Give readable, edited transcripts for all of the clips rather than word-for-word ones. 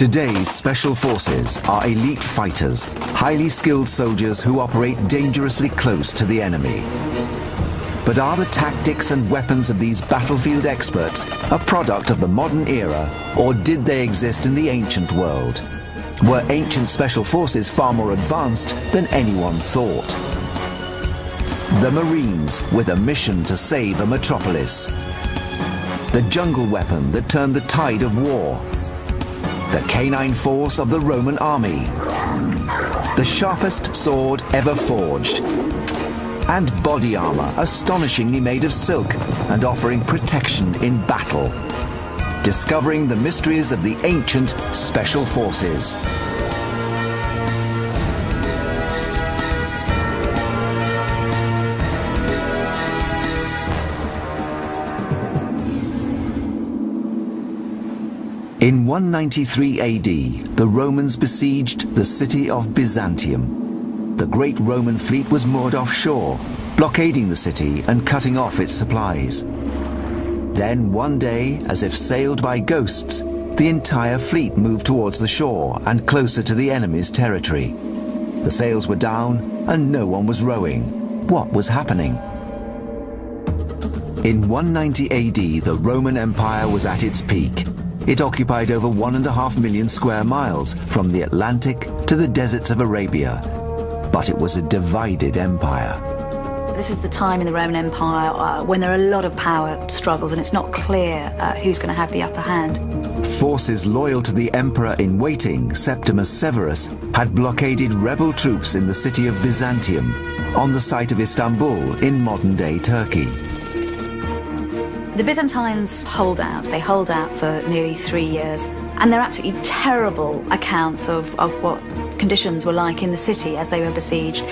Today's special forces are elite fighters, highly skilled soldiers who operate dangerously close to the enemy. But are the tactics and weapons of these battlefield experts a product of the modern era, or did they exist in the ancient world? Were ancient special forces far more advanced than anyone thought? The Marines with a mission to save a metropolis. The jungle weapon that turned the tide of war. The canine force of the Roman army. The sharpest sword ever forged. And body armor astonishingly made of silk and offering protection in battle. Discovering the mysteries of the ancient special forces. In 193 AD, the Romans besieged the city of Byzantium. The great Roman fleet was moored offshore, blockading the city and cutting off its supplies. Then one day, as if sailed by ghosts, the entire fleet moved towards the shore and closer to the enemy's territory. The sails were down and no one was rowing. What was happening? In 190 AD, the Roman Empire was at its peak. It occupied over 1.5 million square miles from the Atlantic to the deserts of Arabia. But it was a divided empire. This is the time in the Roman Empire when there are a lot of power struggles and it's not clear who's going to have the upper hand. Forces loyal to the emperor-in-waiting, Septimus Severus, had blockaded rebel troops in the city of Byzantium, on the site of Istanbul in modern-day Turkey. The Byzantines hold out. They hold out for nearly 3 years. And they're absolutely terrible accounts of what conditions were like in the city as they were besieged.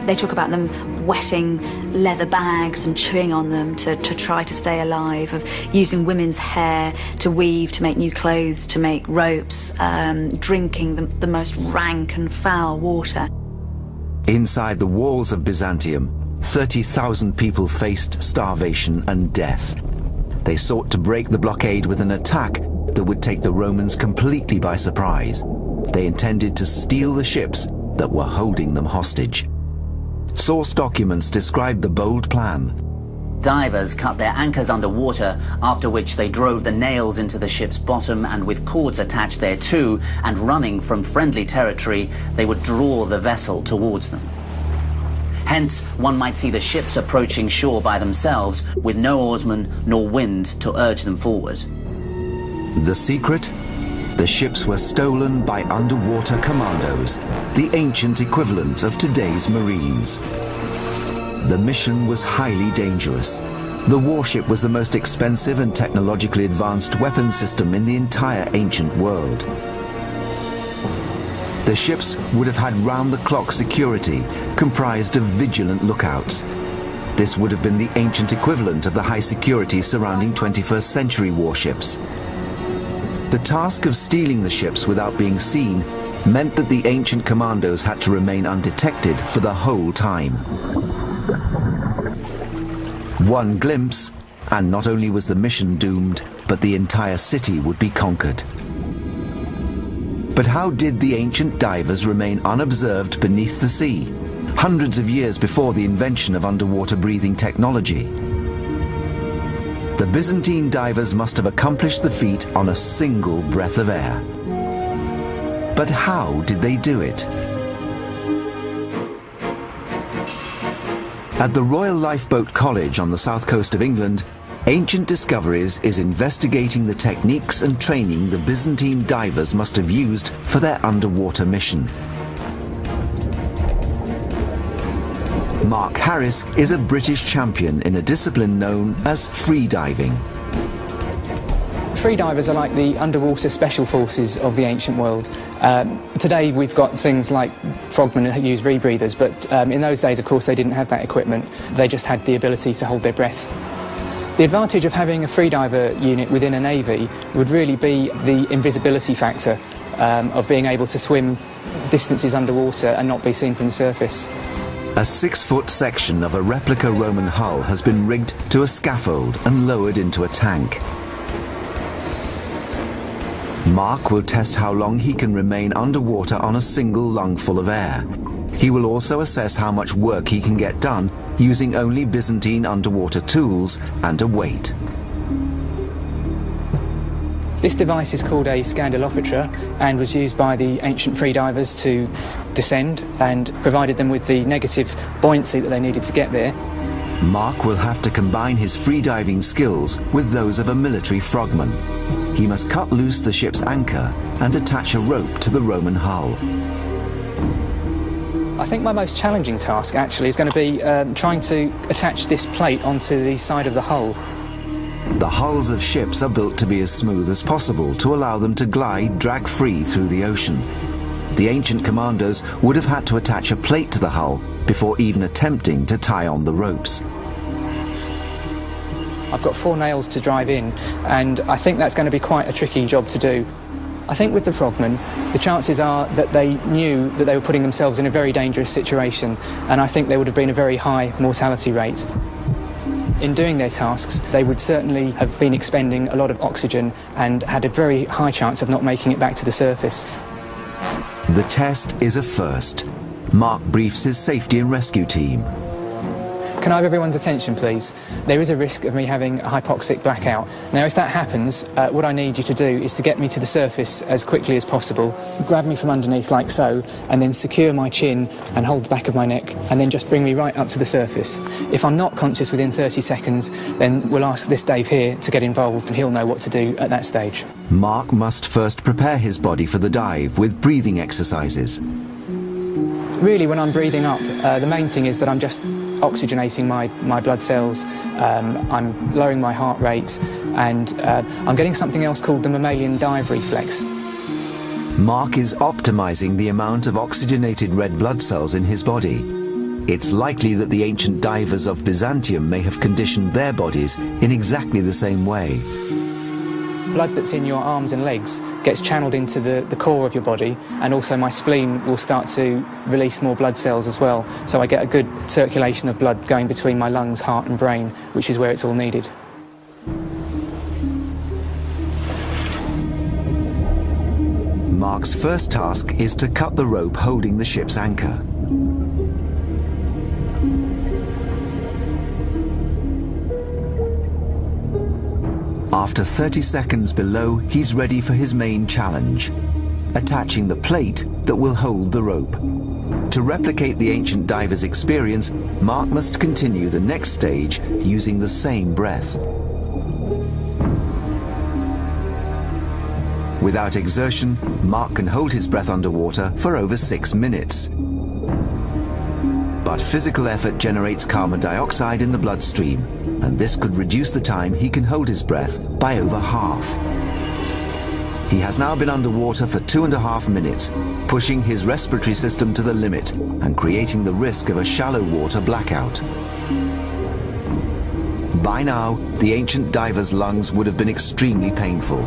They talk about them wetting leather bags and chewing on them to try to stay alive, of using women's hair to weave, to make new clothes, to make ropes, drinking the most rank and foul water. Inside the walls of Byzantium, 30,000 people faced starvation and death. They sought to break the blockade with an attack that would take the Romans completely by surprise. They intended to steal the ships that were holding them hostage. Source documents describe the bold plan. Divers cut their anchors underwater, after which they drove the nails into the ship's bottom, and with cords attached thereto and running from friendly territory, they would draw the vessel towards them. Hence, one might see the ships approaching shore by themselves, with no oarsmen nor wind to urge them forward. The secret? The ships were stolen by underwater commandos, the ancient equivalent of today's Marines. The mission was highly dangerous. The warship was the most expensive and technologically advanced weapon system in the entire ancient world. The ships would have had round-the-clock security, comprised of vigilant lookouts. This would have been the ancient equivalent of the high security surrounding 21st century warships. The task of stealing the ships without being seen meant that the ancient commandos had to remain undetected for the whole time. One glimpse, and not only was the mission doomed, but the entire city would be conquered. But how did the ancient divers remain unobserved beneath the sea, hundreds of years before the invention of underwater breathing technology? The Byzantine divers must have accomplished the feat on a single breath of air. But how did they do it? At the Royal Lifeboat College on the south coast of England, Ancient Discoveries is investigating the techniques and training the Byzantine divers must have used for their underwater mission. Mark Harris is a British champion in a discipline known as freediving. Freedivers are like the underwater special forces of the ancient world. Today we've got things like frogmen who use rebreathers, but in those days, of course, they didn't have that equipment. They just had the ability to hold their breath. The advantage of having a freediver unit within a navy would really be the invisibility factor of being able to swim distances underwater and not be seen from the surface. A 6-foot section of a replica Roman hull has been rigged to a scaffold and lowered into a tank. Mark will test how long he can remain underwater on a single lungful of air. He will also assess how much work he can get done using only Byzantine underwater tools and a weight. This device is called a Scandalopetra and was used by the ancient freedivers to descend and provided them with the negative buoyancy that they needed to get there. Mark will have to combine his freediving skills with those of a military frogman. He must cut loose the ship's anchor and attach a rope to the Roman hull. I think my most challenging task actually is going to be trying to attach this plate onto the side of the hull. The hulls of ships are built to be as smooth as possible to allow them to glide drag-free through the ocean. The ancient commandos would have had to attach a plate to the hull before even attempting to tie on the ropes. I've got 4 nails to drive in, and I think that's going to be quite a tricky job to do. I think with the frogmen, the chances are that they knew that they were putting themselves in a very dangerous situation, and I think there would have been a very high mortality rate. In doing their tasks, they would certainly have been expending a lot of oxygen and had a very high chance of not making it back to the surface. The test is a first. Mark briefs his safety and rescue team. Can I have everyone's attention, please? There is a risk of me having a hypoxic blackout. Now, if that happens, what I need you to do is to get me to the surface as quickly as possible. Grab me from underneath like so, and then secure my chin and hold the back of my neck, and then just bring me right up to the surface. If I'm not conscious within 30 seconds, then we'll ask this Dave here to get involved, and he'll know what to do at that stage. Mark must first prepare his body for the dive with breathing exercises. Really, when I'm breathing up, the main thing is that I'm just oxygenating my blood cells, I'm lowering my heart rate, and I'm getting something else called the mammalian dive reflex. Mark is optimizing the amount of oxygenated red blood cells in his body. It's likely that the ancient divers of Byzantium may have conditioned their bodies in exactly the same way. Blood that's in your arms and legs gets channeled into the core of your body, and also my spleen will start to release more blood cells as well, so I get a good circulation of blood going between my lungs, heart and brain, which is where it's all needed. Mark's first task is to cut the rope holding the ship's anchor. After 30 seconds below, he's ready for his main challenge, attaching the plate that will hold the rope. To replicate the ancient diver's experience, Mark must continue the next stage using the same breath. Without exertion, Mark can hold his breath underwater for over 6 minutes. But physical effort generates carbon dioxide in the bloodstream, and this could reduce the time he can hold his breath by over half. He has now been underwater for 2.5 minutes, pushing his respiratory system to the limit and creating the risk of a shallow water blackout. By now, the ancient diver's lungs would have been extremely painful,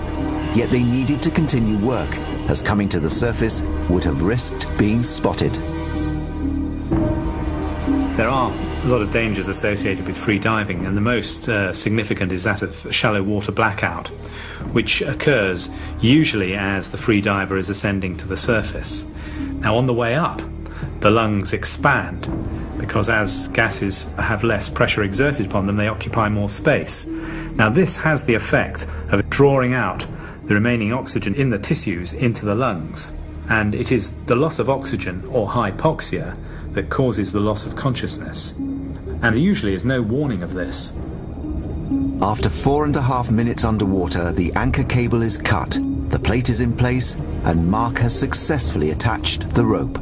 yet they needed to continue work, as coming to the surface would have risked being spotted. There are a lot of dangers associated with free diving, and the most significant is that of shallow water blackout, which occurs usually as the free diver is ascending to the surface. Now, on the way up, the lungs expand because as gases have less pressure exerted upon them, they occupy more space. Now, this has the effect of drawing out the remaining oxygen in the tissues into the lungs, and it is the loss of oxygen, or hypoxia, that causes the loss of consciousness. And there usually is no warning of this. After 4.5 minutes underwater, the anchor cable is cut, the plate is in place, and Mark has successfully attached the rope.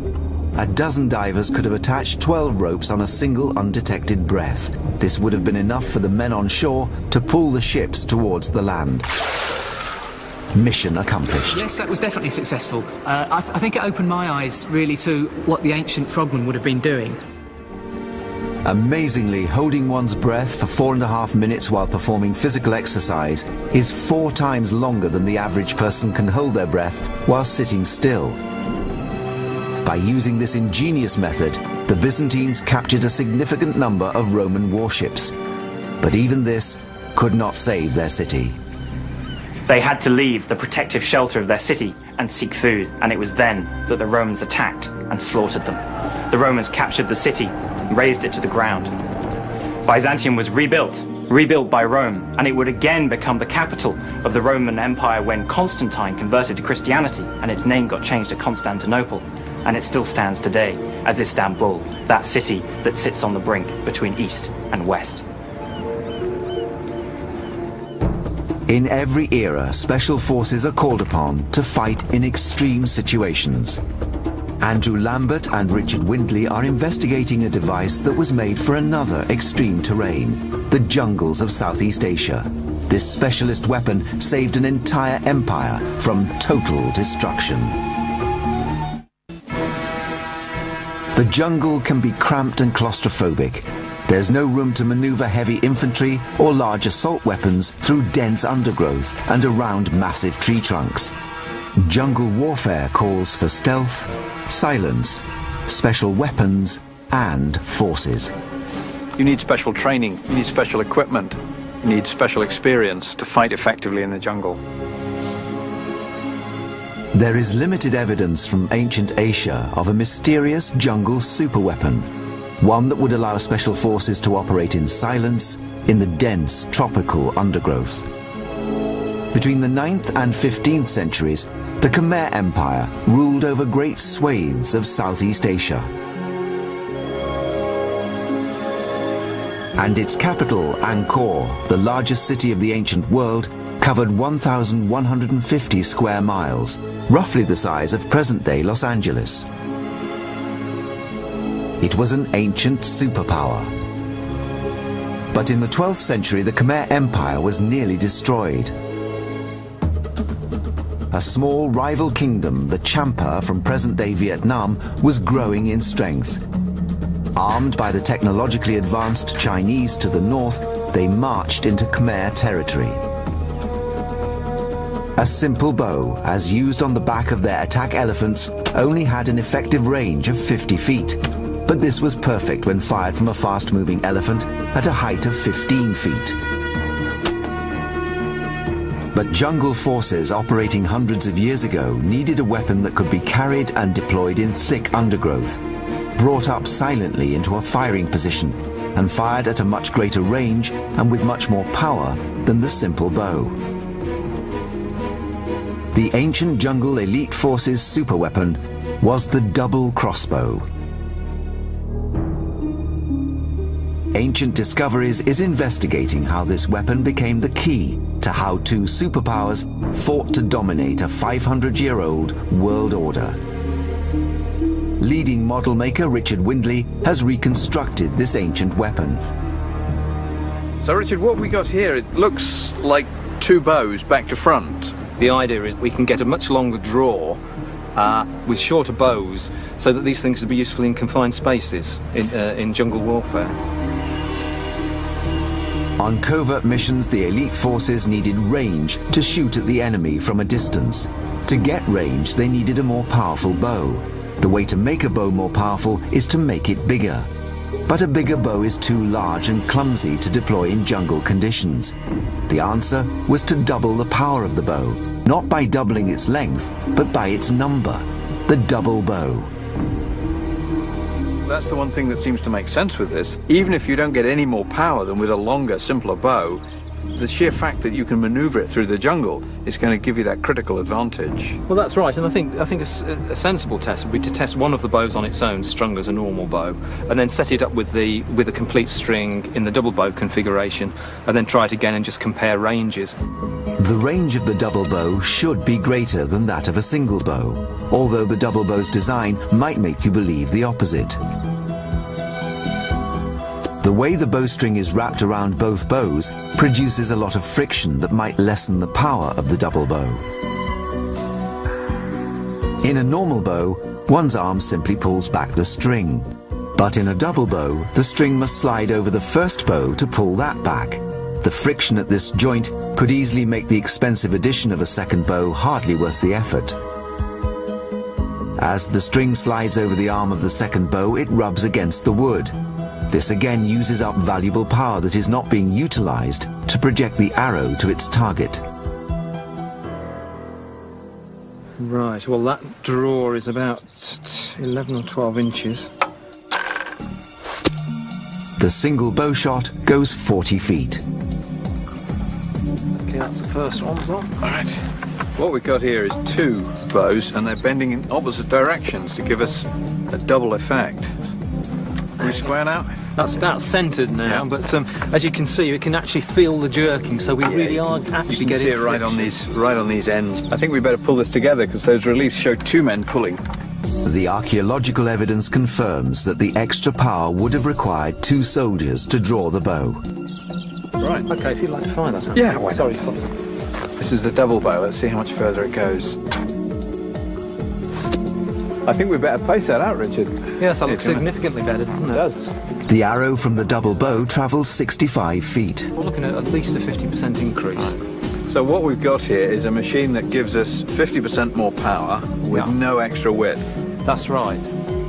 A dozen divers could have attached 12 ropes on a single undetected breath. This would have been enough for the men on shore to pull the ships towards the land. Mission accomplished. Yes, that was definitely successful. I think it opened my eyes really to what the ancient frogmen would have been doing. Amazingly, holding one's breath for 4.5 minutes while performing physical exercise is 4 times longer than the average person can hold their breath while sitting still. By using this ingenious method, the Byzantines captured a significant number of Roman warships. But even this could not save their city. They had to leave the protective shelter of their city and seek food, and it was then that the Romans attacked and slaughtered them. The Romans captured the city and razed it to the ground. Byzantium was rebuilt by Rome, and it would again become the capital of the Roman Empire when Constantine converted to Christianity and its name got changed to Constantinople. And it still stands today as Istanbul, that city that sits on the brink between East and West. In every era, special forces are called upon to fight in extreme situations. Andrew Lambert and Richard Windley are investigating a device that was made for another extreme terrain, the jungles of Southeast Asia. This specialist weapon saved an entire empire from total destruction. The jungle can be cramped and claustrophobic. There's no room to maneuver heavy infantry or large assault weapons through dense undergrowth and around massive tree trunks. Jungle warfare calls for stealth, silence, special weapons, and forces. You need special training, you need special equipment, you need special experience to fight effectively in the jungle. There is limited evidence from ancient Asia of a mysterious jungle superweapon, one that would allow special forces to operate in silence in the dense tropical undergrowth. Between the 9th and 15th centuries, the Khmer Empire ruled over great swathes of Southeast Asia. And its capital, Angkor, the largest city of the ancient world, covered 1,150 square miles, roughly the size of present-day Los Angeles. It was an ancient superpower. But in the 12th century, the Khmer Empire was nearly destroyed. A small rival kingdom, the Champa from present-day Vietnam, was growing in strength. Armed by the technologically advanced Chinese to the north, they marched into Khmer territory. A simple bow, as used on the back of their attack elephants, only had an effective range of 50 feet. But this was perfect when fired from a fast-moving elephant at a height of 15 feet. But jungle forces operating hundreds of years ago needed a weapon that could be carried and deployed in thick undergrowth, brought up silently into a firing position, and fired at a much greater range and with much more power than the simple bow. The ancient jungle elite forces superweapon was the double crossbow. Ancient Discoveries is investigating how this weapon became the key to how two superpowers fought to dominate a 500-year-old world order. Leading model maker Richard Windley has reconstructed this ancient weapon. So Richard, what have we got here? It looks like two bows back to front. The idea is we can get a much longer draw with shorter bows so that these things would be useful in confined spaces in jungle warfare. On covert missions, the elite forces needed range to shoot at the enemy from a distance. To get range, they needed a more powerful bow. The way to make a bow more powerful is to make it bigger. But a bigger bow is too large and clumsy to deploy in jungle conditions. The answer was to double the power of the bow, not by doubling its length, but by its number, the double bow. That's the one thing that seems to make sense with this. Even if you don't get any more power than with a longer, simpler bow, the sheer fact that you can maneuver it through the jungle is going to give you that critical advantage. Well, that's right, and I think a sensible test would be to test one of the bows on its own, strung as a normal bow, and then set it up with a complete string in the double bow configuration, and then try it again and just compare ranges. The range of the double bow should be greater than that of a single bow, although the double bow's design might make you believe the opposite. The way the bowstring is wrapped around both bows produces a lot of friction that might lessen the power of the double bow. In a normal bow, one's arm simply pulls back the string. But in a double bow, the string must slide over the first bow to pull that back. The friction at this joint could easily make the expensive addition of a second bow hardly worth the effort. As the string slides over the arm of the second bow, it rubs against the wood. This again uses up valuable power that is not being utilized to project the arrow to its target. Right, well that draw is about 11 or 12 inches. The single bow shot goes 40 feet. Okay, that's the first one, so. Alright. What we've got here is two bows, and they're bending in opposite directions to give us a double effect. Are we square now? That's about centred now, Yeah. but as you can see, we can actually feel the jerking, so we really are actually You can getting see it right on these ends. I think we better pull this together because those reliefs show two men pulling. The archaeological evidence confirms that the extra power would have required 2 soldiers to draw the bow. Right. Okay, if you'd like to find that. Yeah, why not? Sorry. This is the double bow. Let's see how much further it goes. I think we better pace that out, Richard. Yes, that looks significantly better, doesn't it? It does. The arrow from the double bow travels 65 feet. We're looking at least a 50% increase. So what we've got here is a machine that gives us 50% more power with no extra width. That's right.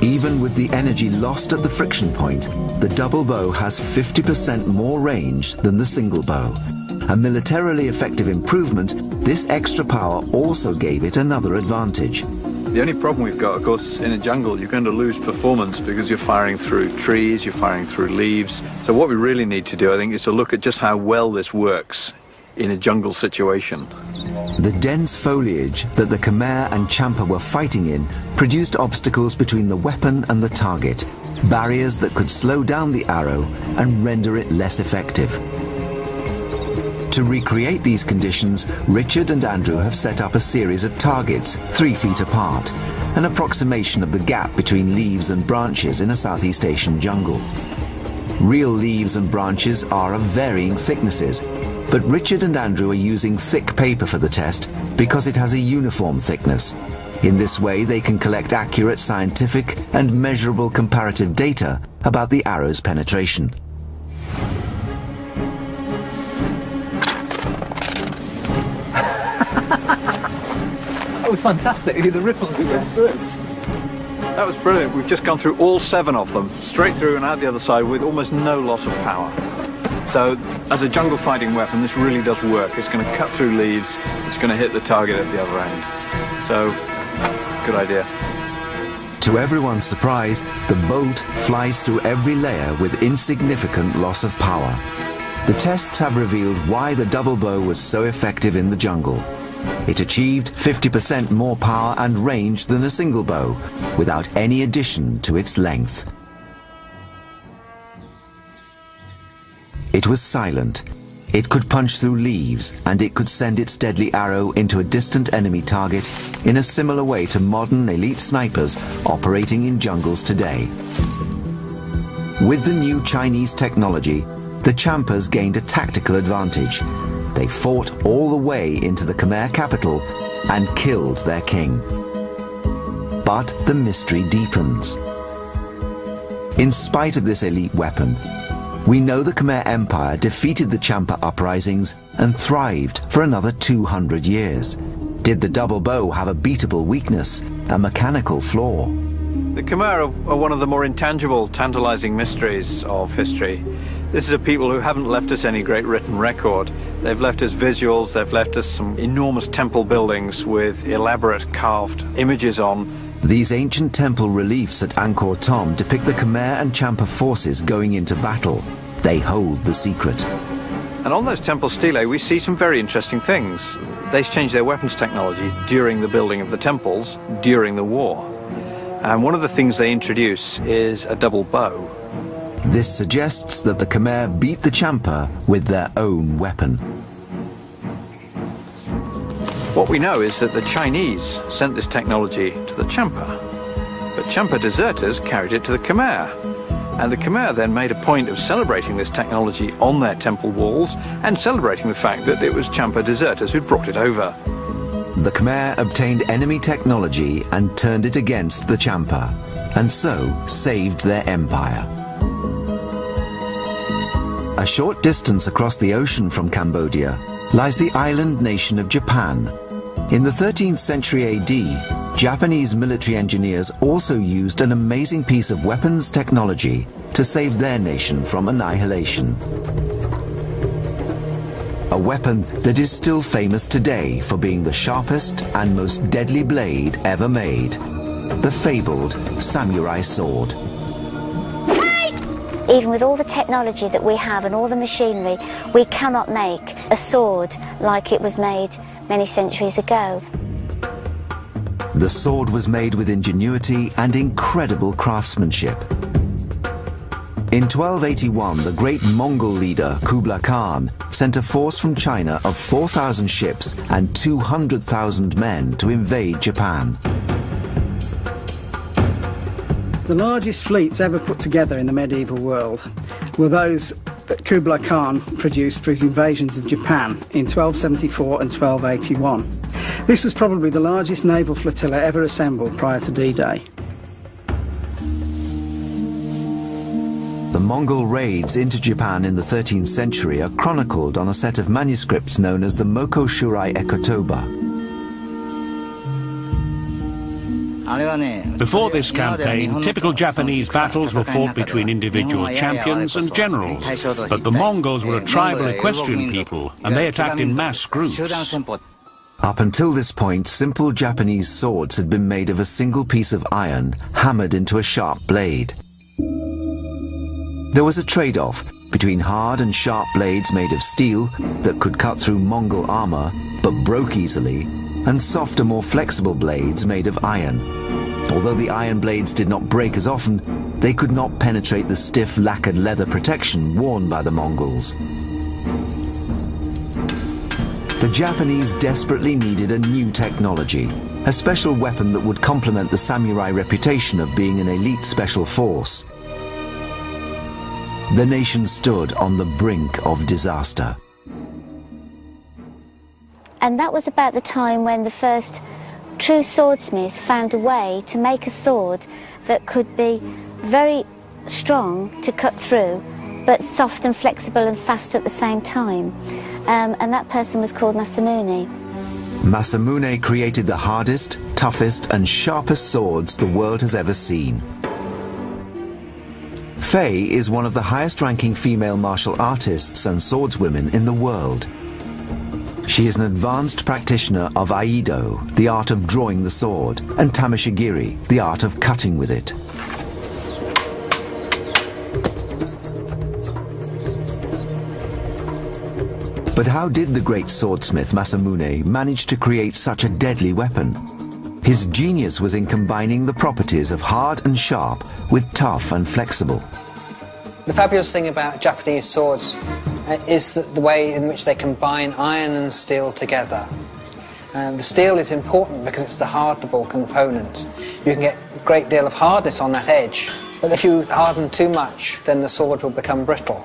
Even with the energy lost at the friction point, the double bow has 50% more range than the single bow. A militarily effective improvement, this extra power also gave it another advantage. The only problem we've got, of course, in a jungle, you're going to lose performance because you're firing through trees, you're firing through leaves. So what we really need to do, I think, is to look at just how well this works in a jungle situation. The dense foliage that the Khmer and Champa were fighting in produced obstacles between the weapon and the target, barriers that could slow down the arrow and render it less effective. To recreate these conditions, Richard and Andrew have set up a series of targets 3 feet apart, an approximation of the gap between leaves and branches in a Southeast Asian jungle. Real leaves and branches are of varying thicknesses, but Richard and Andrew are using thick paper for the test because it has a uniform thickness. In this way, they can collect accurate scientific and measurable comparative data about the arrow's penetration. That was fantastic. The ripples we went through. That was brilliant. We've just gone through all 7 of them, straight through and out the other side with almost no loss of power. So, as a jungle fighting weapon, this really does work. It's going to cut through leaves, it's going to hit the target at the other end. So, good idea. To everyone's surprise, the bolt flies through every layer with insignificant loss of power. The tests have revealed why the double bow was so effective in the jungle. It achieved 50% more power and range than a single bow, without any addition to its length. It was silent. It could punch through leaves, and it could send its deadly arrow into a distant enemy target in a similar way to modern elite snipers operating in jungles today. With the new Chinese technology, the Champas gained a tactical advantage. They fought all the way into the Khmer capital and killed their king. But the mystery deepens. In spite of this elite weapon, we know the Khmer Empire defeated the Champa uprisings and thrived for another 200 years. Did the double bow have a beatable weakness, a mechanical flaw? The Khmer are one of the more intangible, tantalizing mysteries of history. This is a people who haven't left us any great written record. They've left us visuals, they've left us some enormous temple buildings with elaborate carved images on. These ancient temple reliefs at Angkor Thom depict the Khmer and Champa forces going into battle. They hold the secret. And on those temple stelae, we see some very interesting things. They changed their weapons technology during the building of the temples, during the war. And one of the things they introduce is a double bow. This suggests that the Khmer beat the Champa with their own weapon. What we know is that the Chinese sent this technology to the Champa, but Champa deserters carried it to the Khmer. And the Khmer then made a point of celebrating this technology on their temple walls and celebrating the fact that it was Champa deserters who'd brought it over. The Khmer obtained enemy technology and turned it against the Champa, and so saved their empire. A short distance across the ocean from Cambodia lies the island nation of Japan. In the 13th century AD, Japanese military engineers also used an amazing piece of weapons technology to save their nation from annihilation. a weapon that is still famous today for being the sharpest and most deadly blade ever made, the fabled samurai sword. Even with all the technology that we have and all the machinery, we cannot make a sword like it was made many centuries ago. The sword was made with ingenuity and incredible craftsmanship. In 1281, the great Mongol leader Kublai Khan sent a force from China of 4,000 ships and 200,000 men to invade Japan. The largest fleets ever put together in the medieval world were those that Kublai Khan produced for his invasions of Japan in 1274 and 1281. This was probably the largest naval flotilla ever assembled prior to D-Day. The Mongol raids into Japan in the 13th century are chronicled on a set of manuscripts known as the Moko Shurai Ekotoba. Before this campaign, typical Japanese battles were fought between individual champions and generals, but the Mongols were a tribal equestrian people, and they attacked in mass groups. Up until this point, simple Japanese swords had been made of a single piece of iron hammered into a sharp blade. There was a trade-off between hard and sharp blades made of steel that could cut through Mongol armor but broke easily, and softer, more flexible blades made of iron. Although the iron blades did not break as often, they could not penetrate the stiff lacquered leather protection worn by the Mongols. The Japanese desperately needed a new technology, a special weapon that would complement the samurai reputation of being an elite special force. The nation stood on the brink of disaster. And that was about the time when the first true swordsmith found a way to make a sword that could be very strong to cut through, but soft and flexible and fast at the same time. And that person was called Masamune. Masamune created the hardest, toughest and sharpest swords the world has ever seen. Faye is one of the highest-ranking female martial artists and swordswomen in the world. She is an advanced practitioner of Aido, the art of drawing the sword, and Tameshigiri, the art of cutting with it. But how did the great swordsmith Masamune manage to create such a deadly weapon? His genius was in combining the properties of hard and sharp with tough and flexible. The fabulous thing about Japanese swords is the way in which they combine iron and steel together. The steel is important because it's the hardenable component. You can get a great deal of hardness on that edge, but if you harden too much, then the sword will become brittle.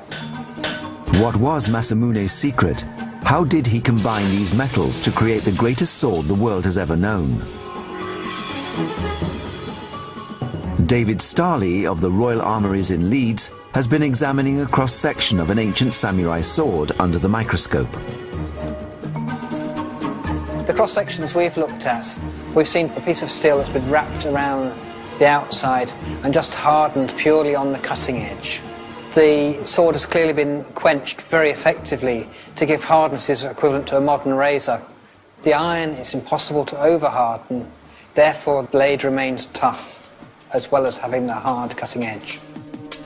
What was Masamune's secret? How did he combine these metals to create the greatest sword the world has ever known? David Starley of the Royal Armouries in Leeds has been examining a cross-section of an ancient samurai sword under the microscope. The cross-sections we've looked at, we've seen a piece of steel that's been wrapped around the outside and just hardened purely on the cutting edge. The sword has clearly been quenched very effectively to give hardnesses equivalent to a modern razor. The iron is impossible to over-harden, therefore the blade remains tough, as well as having the hard cutting edge.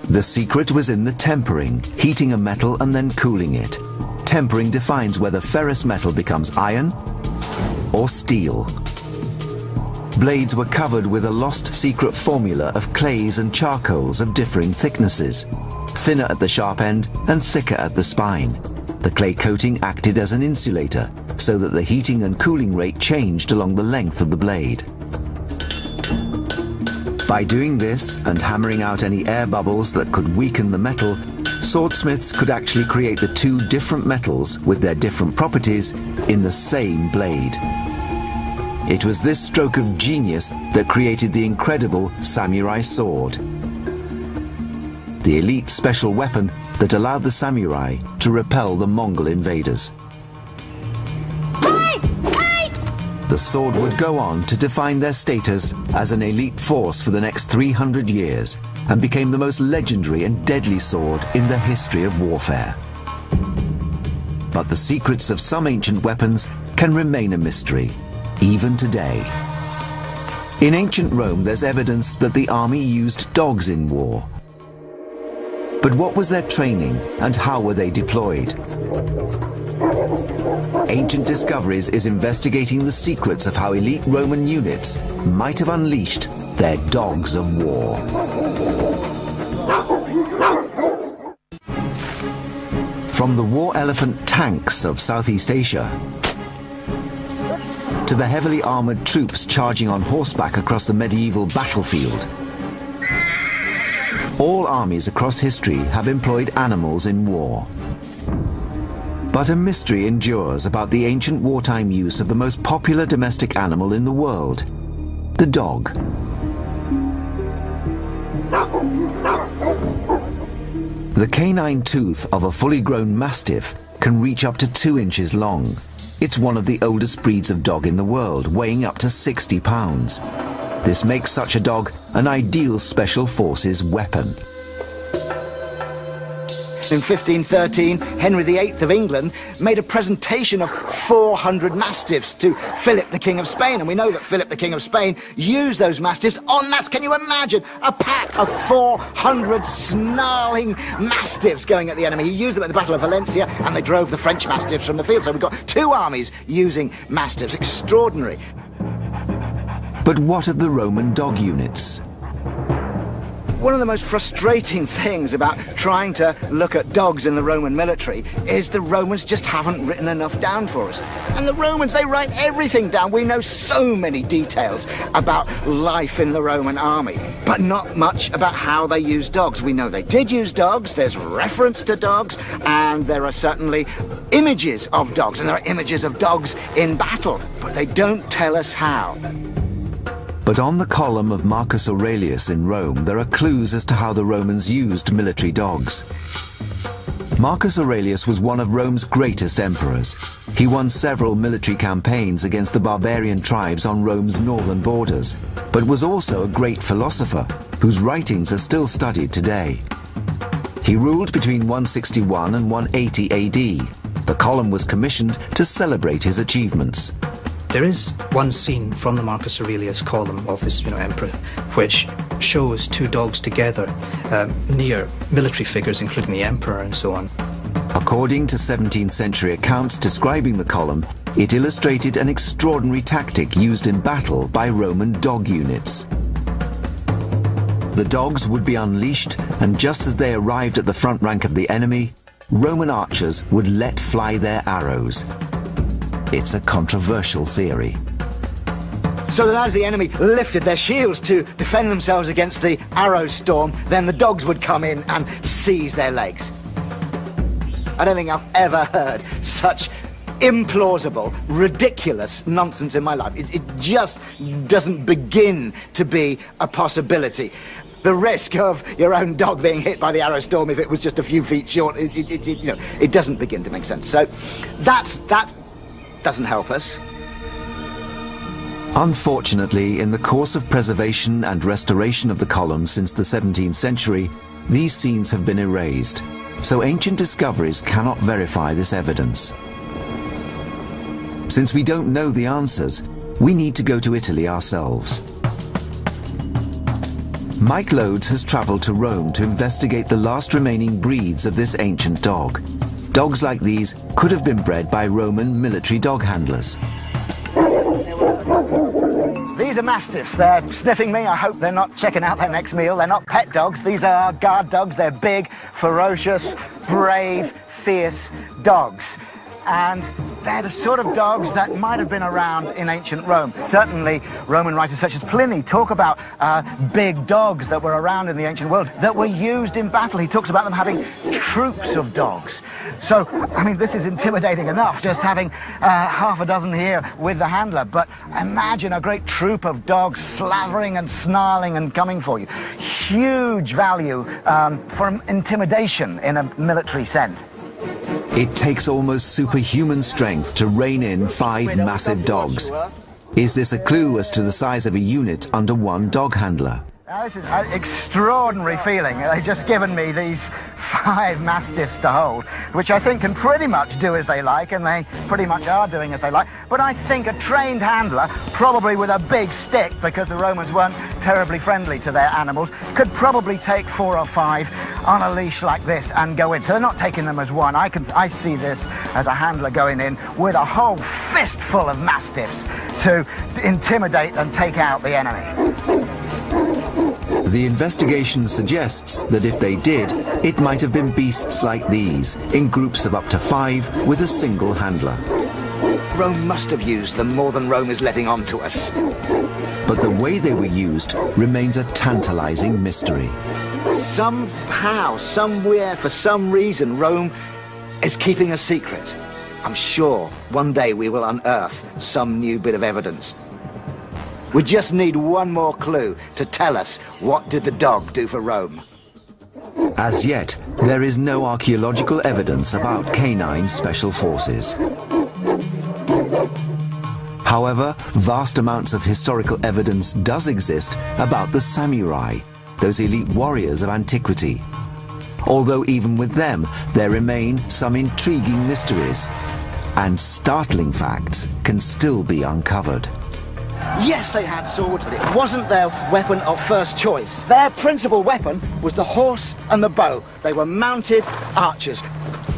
The secret was in the tempering, heating a metal and then cooling it. Tempering defines whether ferrous metal becomes iron or steel. Blades were covered with a lost secret formula of clays and charcoals of differing thicknesses, thinner at the sharp end and thicker at the spine. The clay coating acted as an insulator, so that the heating and cooling rate changed along the length of the blade. By doing this and hammering out any air bubbles that could weaken the metal, swordsmiths could actually create the two different metals with their different properties in the same blade. It was this stroke of genius that created the incredible samurai sword, the elite special weapon that allowed the samurai to repel the Mongol invaders. The sword would go on to define their status as an elite force for the next 300 years and became the most legendary and deadly sword in the history of warfare. But the secrets of some ancient weapons can remain a mystery, even today. In ancient Rome, there's evidence that the army used dogs in war. But what was their training and how were they deployed? Ancient Discoveries is investigating the secrets of how elite Roman units might have unleashed their dogs of war. From the war elephant tanks of Southeast Asia to the heavily armored troops charging on horseback across the medieval battlefield, all armies across history have employed animals in war. But a mystery endures about the ancient wartime use of the most popular domestic animal in the world, the dog. The canine tooth of a fully grown mastiff can reach up to 2 inches long. It's one of the oldest breeds of dog in the world, weighing up to 60 pounds. This makes such a dog an ideal special forces weapon. In 1513, Henry VIII of England made a presentation of 400 mastiffs to Philip the King of Spain, and we know that Philip the King of Spain used those mastiffs en masse. Can you imagine a pack of 400 snarling mastiffs going at the enemy? He used them at the Battle of Valencia, and they drove the French mastiffs from the field. So we've got 2 armies using mastiffs. Extraordinary. But what of the Roman dog units? One of the most frustrating things about trying to look at dogs in the Roman military is the Romans just haven't written enough down for us. And the Romans, they write everything down. We know so many details about life in the Roman army, but not much about how they use dogs. We know they did use dogs, there's reference to dogs, and there are certainly images of dogs, and there are images of dogs in battle, but they don't tell us how. But on the column of Marcus Aurelius in Rome, there are clues as to how the Romans used military dogs. Marcus Aurelius was one of Rome's greatest emperors. He won several military campaigns against the barbarian tribes on Rome's northern borders, but was also a great philosopher whose writings are still studied today. He ruled between 161 and 180 AD. The column was commissioned to celebrate his achievements. There is one scene from the Marcus Aurelius column of this emperor which shows 2 dogs together near military figures, including the emperor and so on. According to 17th century accounts describing the column, it illustrated an extraordinary tactic used in battle by Roman dog units. The dogs would be unleashed, and just as they arrived at the front rank of the enemy, Roman archers would let fly their arrows. It's a controversial theory. So that as the enemy lifted their shields to defend themselves against the arrow storm, then the dogs would come in and seize their legs. I don't think I've ever heard such implausible, ridiculous nonsense in my life. It just doesn't begin to be a possibility. The risk of your own dog being hit by the arrow storm if it was just a few feet short, it doesn't begin to make sense. So that doesn't help us. Unfortunately, in the course of preservation and restoration of the column since the 17th century, these scenes have been erased, so Ancient Discoveries cannot verify this evidence. Since we don't know the answers, we need to go to Italy ourselves. Mike Loades has travelled to Rome to investigate the last remaining breeds of this ancient dog. Dogs like these could have been bred by Roman military dog handlers. These are mastiffs. They're sniffing me. I hope they're not checking out their next meal. They're not pet dogs. These are guard dogs. They're big, ferocious, brave, fierce dogs. And they're the sort of dogs that might have been around in ancient Rome. Certainly, Roman writers such as Pliny talk about big dogs that were around in the ancient world that were used in battle. He talks about them having troops of dogs. So, I mean, this is intimidating enough, just having half a dozen here with the handler. But imagine a great troop of dogs slavering and snarling and coming for you. Huge value for intimidation in a military sense. It takes almost superhuman strength to rein in 5 massive dogs. Is this a clue as to the size of a unit under one dog handler? This is an extraordinary feeling. They've just given me these 5 mastiffs to hold, which I think can pretty much do as they like, and they pretty much are doing as they like. But I think a trained handler, probably with a big stick, because the Romans weren't terribly friendly to their animals, could probably take 4 or 5 on a leash like this and go in. So they're not taking them as one. I see this as a handler going in with a whole fistful of mastiffs to intimidate and take out the enemy. The investigation suggests that if they did, it might have been beasts like these, in groups of up to 5 with a single handler. Rome must have used them more than Rome is letting on to us. But the way they were used remains a tantalizing mystery. Somehow, somewhere, for some reason, Rome is keeping a secret. I'm sure one day we will unearth some new bit of evidence. We just need one more clue to tell us what did the dog do for Rome. As yet, there is no archaeological evidence about canine special forces. However, vast amounts of historical evidence does exist about the samurai, those elite warriors of antiquity. Although even with them, there remain some intriguing mysteries, and startling facts can still be uncovered. Yes, they had swords, but it wasn't their weapon of first choice. Their principal weapon was the horse and the bow. They were mounted archers.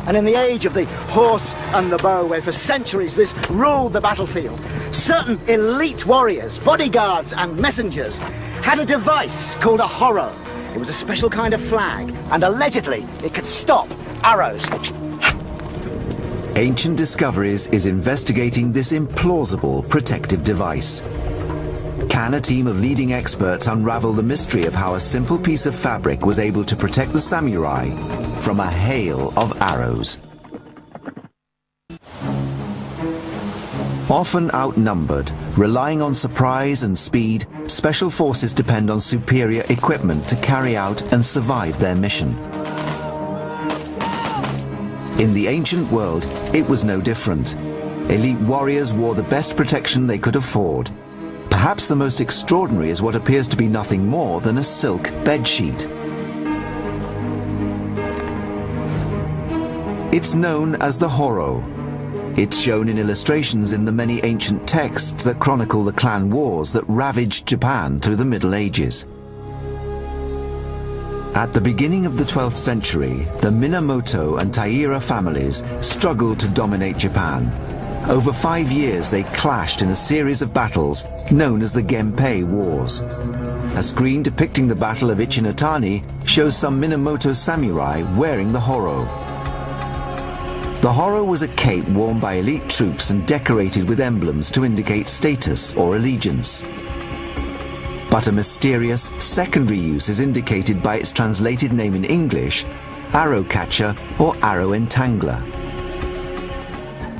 And in the age of the horse and the bow, where for centuries this ruled the battlefield, certain elite warriors, bodyguards and messengers had a device called a horo. It was a special kind of flag, and allegedly it could stop arrows. Ancient Discoveries is investigating this implausible protective device. Can a team of leading experts unravel the mystery of how a simple piece of fabric was able to protect the samurai from a hail of arrows? Often outnumbered, relying on surprise and speed, special forces depend on superior equipment to carry out and survive their mission. In the ancient world, it was no different. Elite warriors wore the best protection they could afford. Perhaps the most extraordinary is what appears to be nothing more than a silk bedsheet. It's known as the horo. It's shown in illustrations in the many ancient texts that chronicle the clan wars that ravaged Japan through the Middle Ages. At the beginning of the 12th century, the Minamoto and Taira families struggled to dominate Japan. Over 5 years, they clashed in a series of battles known as the Genpei Wars. A screen depicting the Battle of Ichinotani shows some Minamoto samurai wearing the horo. The horo was a cape worn by elite troops and decorated with emblems to indicate status or allegiance. But a mysterious secondary use is indicated by its translated name in English, arrow catcher or arrow entangler.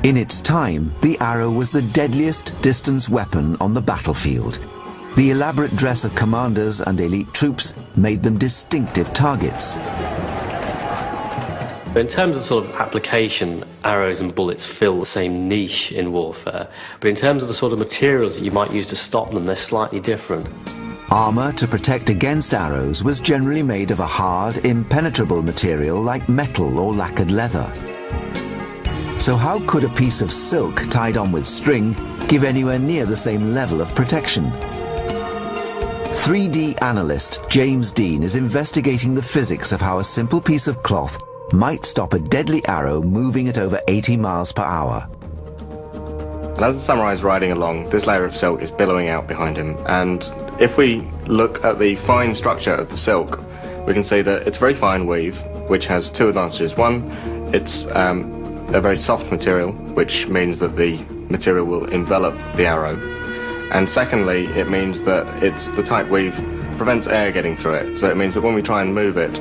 In its time, the arrow was the deadliest distance weapon on the battlefield. The elaborate dress of commanders and elite troops made them distinctive targets. In terms of sort of application, arrows and bullets fill the same niche in warfare, but in terms of the sort of materials that you might use to stop them, they're slightly different. Armor to protect against arrows was generally made of a hard, impenetrable material like metal or lacquered leather. So how could a piece of silk tied on with string give anywhere near the same level of protection? 3D analyst James Dean is investigating the physics of how a simple piece of cloth might stop a deadly arrow moving at over 80 miles per hour. And as the samurai is riding along, this layer of silk is billowing out behind him, and if we look at the fine structure of the silk, we can see that it's very fine weave, which has 2 advantages. One, it's a very soft material, which means that the material will envelop the arrow. And secondly, it means that it's the tight weave prevents air getting through it. So it means that when we try and move it,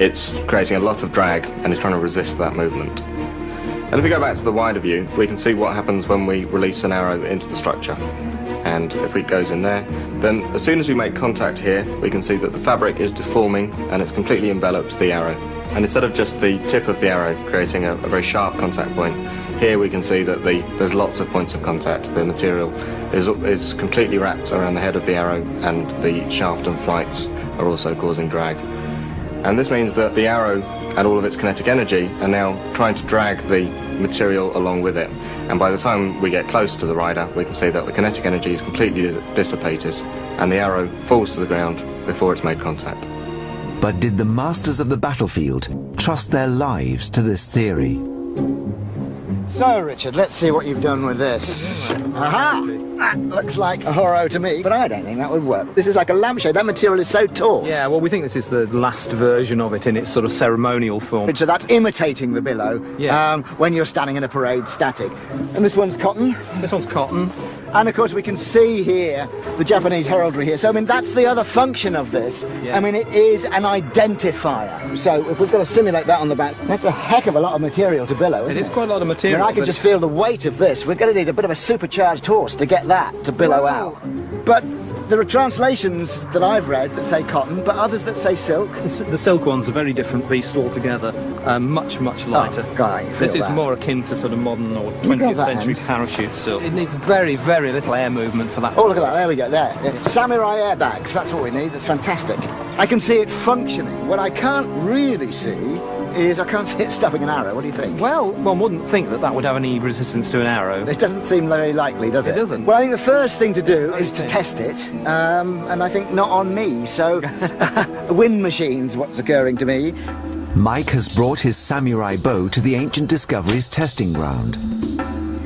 it's creating a lot of drag and is trying to resist that movement. And if we go back to the wider view, we can see what happens when we release an arrow into the structure. And if it goes in there, then as soon as we make contact here, we can see that the fabric is deforming and it's completely enveloped the arrow. And instead of just the tip of the arrow creating a very sharp contact point, Here we can see that there's lots of points of contact. The material is completely wrapped around the head of the arrow, and the shaft and flights are also causing drag. And this means that the arrow and all of its kinetic energy are now trying to drag the material along with it. And by the time we get close to the rider, we can see that the kinetic energy is completely dissipated, and the arrow falls to the ground before it's made contact. But did the masters of the battlefield trust their lives to this theory? So, Richard, let's see what you've done with this. Aha! That looks like a Horo to me, but I don't think that would work. This is like a lampshade. That material is so taut. Yeah, well, we think this is the last version of it in its sort of ceremonial form. So that's imitating the billow when you're standing in a parade static. And this one's cotton. This one's cotton. And, of course, we can see here the Japanese heraldry here. So, I mean, that's the other function of this. Yes. I mean, it is an identifier. So if we've got to simulate that on the back, that's a heck of a lot of material to billow, isn't it? It is quite a lot of material. I mean, I can just feel the weight of this. We're going to need a bit of a supercharged horse to get that to billow out. But there are translations that I've read that say cotton, but others that say silk. The silk one's a very different beast altogether. Much, much lighter. Oh, Guy, this is more akin to sort of modern or 20th century parachute silk. It needs very, very little air movement for that. Oh, look at that. There we go. There. Samurai airbags. That's what we need. That's fantastic. I can see it functioning. What I can't really see is I can't see it stopping an arrow. What do you think? Well, one wouldn't think that would have any resistance to an arrow. It doesn't seem very likely, does it? It doesn't. Well, I think the first thing to do is to test it, and I think not on me, so wind machines, what's occurring to me. Mike has brought his samurai bow to the Ancient Discoveries testing ground.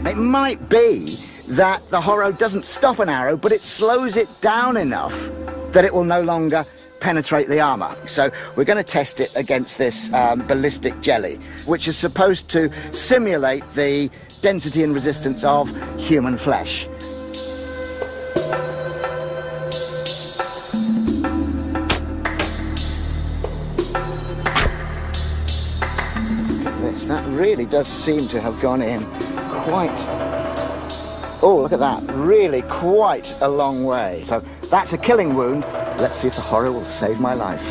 It might be that the Horo doesn't stop an arrow, but it slows it down enough that it will no longer penetrate the armour. So we're going to test it against this ballistic jelly, which is supposed to simulate the density and resistance of human flesh. That really does seem to have gone in quite... Oh, look at that. Really quite a long way. So that's a killing wound. Let's see if the Horo will save my life.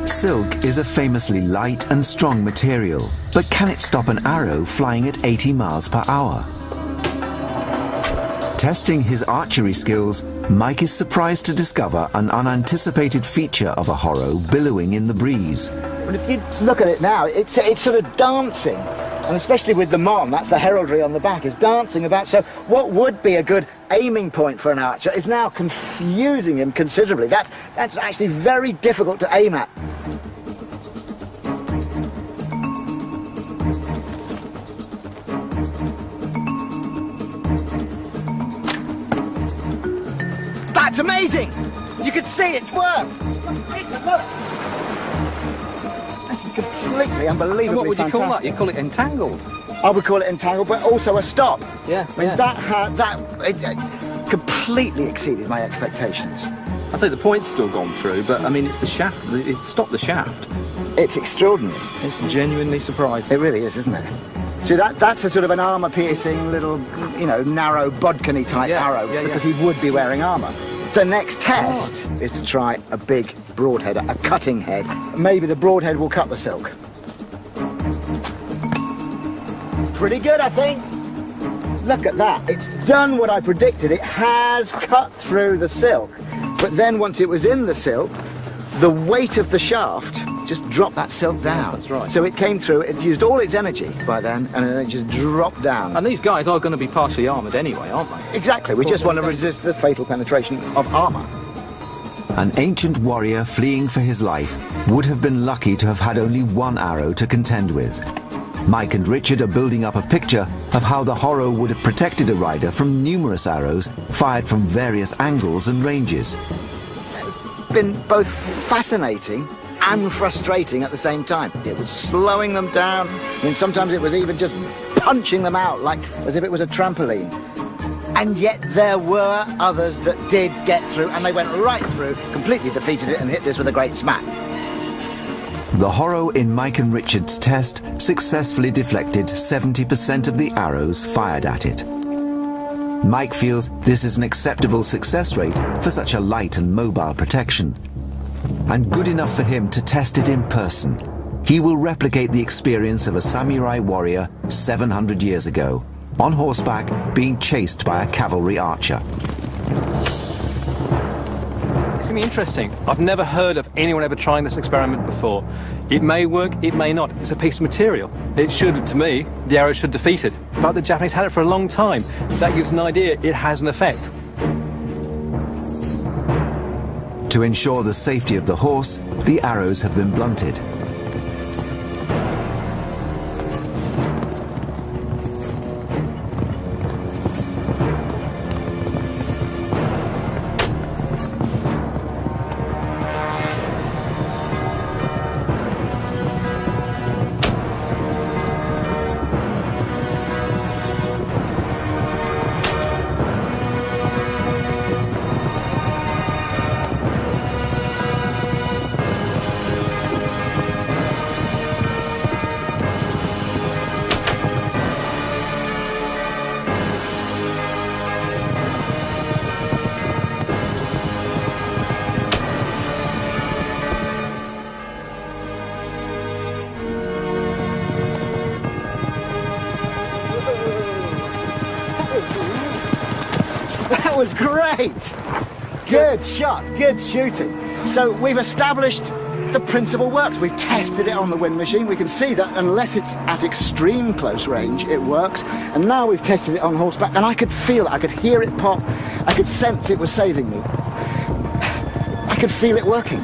Silk is a famously light and strong material, but can it stop an arrow flying at 80 miles per hour? Testing his archery skills, Mike is surprised to discover an unanticipated feature of a Horo billowing in the breeze. But if you look at it now, it's sort of dancing, and especially with the mon, that's the heraldry on the back, is dancing about. So what would be a good aiming point for an archer is now confusing him considerably. That's actually very difficult to aim at. That's amazing! You can see it's work! Look! This is completely unbelievably and what would you fantastic. call that? You call it entangled? I would call it entangled, but also a stop. Yeah. I mean, that completely exceeded my expectations. I say the point's still gone through, but I mean, it's the shaft. It stopped the shaft. It's extraordinary. It's genuinely surprising. It really is, isn't it? See, that's a sort of an armour-piercing little, you know, narrow bodkin-y type arrow, because he would be wearing armour. The next test is to try a big broadhead, a cutting head. Maybe the broadhead will cut the silk. Pretty good, I think. Look at that. It's done what I predicted. It has cut through the silk. But then once it was in the silk, the weight of the shaft just dropped that silk down. Yes, that's right. So it came through, it used all its energy by then, and then it just dropped down. And these guys are going to be partially armoured anyway, aren't they? Exactly. We just want to resist the fatal penetration of armour. An ancient warrior fleeing for his life would have been lucky to have had only one arrow to contend with. Mike and Richard are building up a picture of how the Horo would have protected a rider from numerous arrows fired from various angles and ranges. It's been both fascinating and frustrating at the same time. It was slowing them down. I mean, sometimes it was even just punching them out, like as if it was a trampoline. And yet there were others that did get through, and they went right through, completely defeated it, and hit this with a great smack. The Horo in Mike and Richard's test successfully deflected 70% of the arrows fired at it. Mike feels this is an acceptable success rate for such a light and mobile protection, and good enough for him to test it in person. he will replicate the experience of a samurai warrior 700 years ago, on horseback, being chased by a cavalry archer. It's going to be interesting. I've never heard of anyone ever trying this experiment before. It may work, it may not. It's a piece of material. It should, to me, the arrow should defeat it. But the Japanese had it for a long time. That gives an idea it has an effect. To ensure the safety of the horse, the arrows have been blunted. That was great! Good shot, good shooting. So we've established the principle works. We've tested it on the wind machine. We can see that unless it's at extreme close range, it works. And now we've tested it on horseback, and I could feel it. I could hear it pop. I could sense it was saving me. I could feel it working.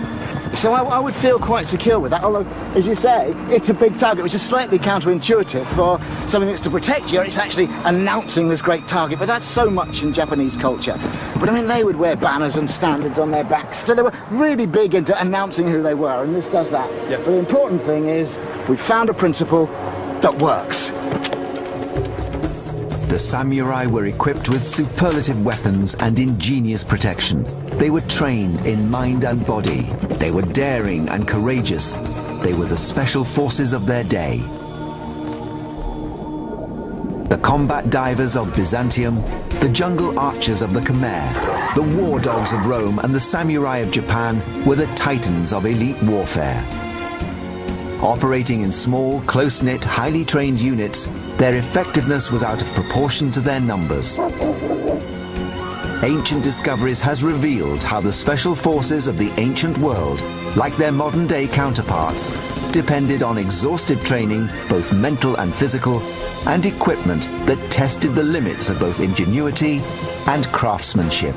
So I would feel quite secure with that, although, as you say, it's a big target, which is slightly counterintuitive for something that's to protect you. It's actually announcing this great target, but that's so much in Japanese culture. But I mean, they would wear banners and standards on their backs, so they were really big into announcing who they were, and this does that. Yeah. But the important thing is, we've found a principle that works. The samurai were equipped with superlative weapons and ingenious protection. They were trained in mind and body. They were daring and courageous. They were the special forces of their day. The combat divers of Byzantium, the jungle archers of the Khmer, the war dogs of Rome, and the samurai of Japan were the titans of elite warfare. Operating in small, close-knit, highly trained units, their effectiveness was out of proportion to their numbers. Ancient Discoveries has revealed how the special forces of the ancient world, like their modern-day counterparts, depended on exhaustive training, both mental and physical, and equipment that tested the limits of both ingenuity and craftsmanship.